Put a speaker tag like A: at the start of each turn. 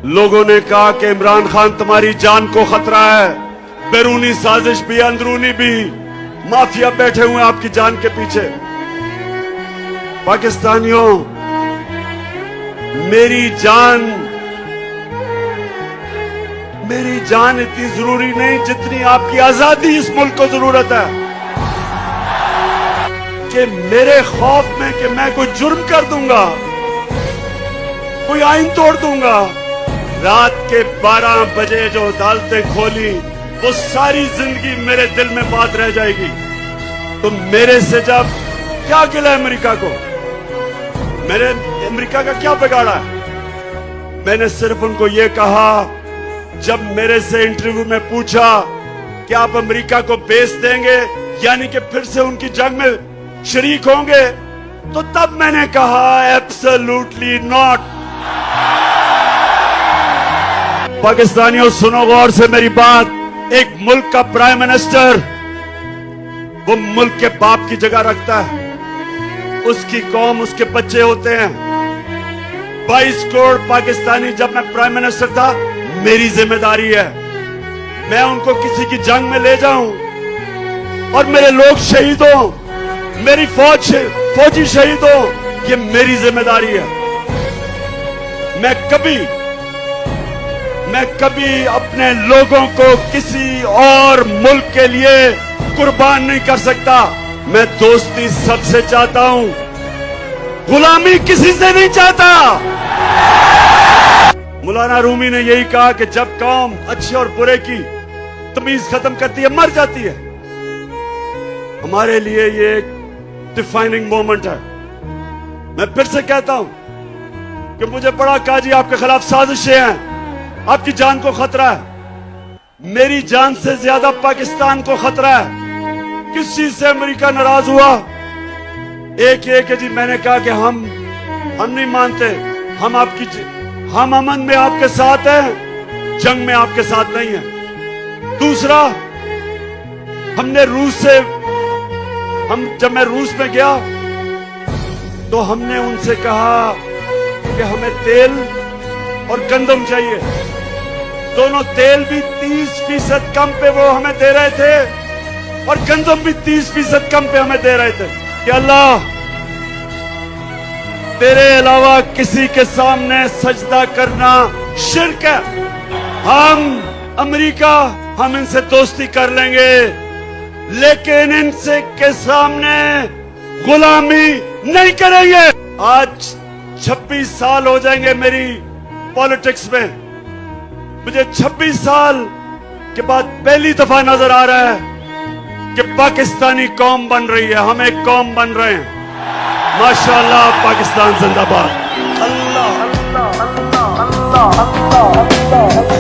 A: लोगों ने कहा कि इमरान खान तुम्हारी जान को खतरा है, बैरूनी साजिश भी अंदरूनी भी, माफिया बैठे हुए हैं आपकी जान के पीछे। पाकिस्तानियों, मेरी जान इतनी जरूरी नहीं जितनी आपकी आजादी इस मुल्क को जरूरत है। कि मेरे खौफ में कि मैं कोई जुर्म कर दूंगा, कोई आइन तोड़ दूंगा, रात के 12 बजे जो अदालतें खोली वो सारी जिंदगी मेरे दिल में बात रह जाएगी। तो मेरे से जब क्या गिला है अमेरिका को, मैंने अमेरिका का क्या बिगाड़ा है? मैंने सिर्फ उनको ये कहा, जब मेरे से इंटरव्यू में पूछा कि आप अमेरिका को बेच देंगे यानी कि फिर से उनकी जंग में शरीक होंगे, तो तब मैंने कहा एब्सोल्युटली नॉट। पाकिस्तानियों सुनो गौर से मेरी बात। एक मुल्क का प्राइम मिनिस्टर वो मुल्क के बाप की जगह रखता है, उसकी कौम उसके बच्चे होते हैं। 22 करोड़ पाकिस्तानी जब मैं प्राइम मिनिस्टर था, मेरी जिम्मेदारी है मैं उनको किसी की जंग में ले जाऊं और मेरे लोग शहीद हो, मेरी फौजी शहीद हो, ये मेरी जिम्मेदारी है। मैं कभी अपने लोगों को किसी और मुल्क के लिए कुर्बान नहीं कर सकता। मैं दोस्ती सबसे चाहता हूं, गुलामी किसी से नहीं चाहता। मौलाना रूमी ने यही कहा कि जब कौम अच्छे और बुरे की तमीज खत्म करती है, मर जाती है। हमारे लिए ये एक डिफाइनिंग मोमेंट है। मैं फिर से कहता हूं कि मुझे बड़ा काजी आपके खिलाफ साजिशें हैं, आपकी जान को खतरा है। मेरी जान से ज्यादा पाकिस्तान को खतरा है। किस चीज से अमेरिका नाराज हुआ? एक ये कि जी मैंने कहा कि हम नहीं मानते, हम अमन में आपके साथ हैं, जंग में आपके साथ नहीं है। दूसरा, जब मैं रूस में गया तो हमने उनसे कहा कि हमें तेल और गंदम चाहिए। दोनों तेल भी 30% कम पे वो हमें दे रहे थे और गंदम भी 30% कम पे हमें दे रहे थे। कि अल्लाह, तेरे अलावा किसी के सामने सजदा करना शिर्क है। अमेरिका हम इनसे दोस्ती कर लेंगे, लेकिन इनसे के सामने गुलामी नहीं करेंगे। आज 26 साल हो जाएंगे मेरी पॉलिटिक्स में। मुझे 26 साल के बाद पहली दफा नजर आ रहा है कि पाकिस्तानी कौम बन रही है, हम एक कौम बन रहे हैं। माशाअल्लाह, पाकिस्तान जिंदाबाद। अल्लाह अल्लाह अल्लाह अल्लाह अल्लाह अल्लाह।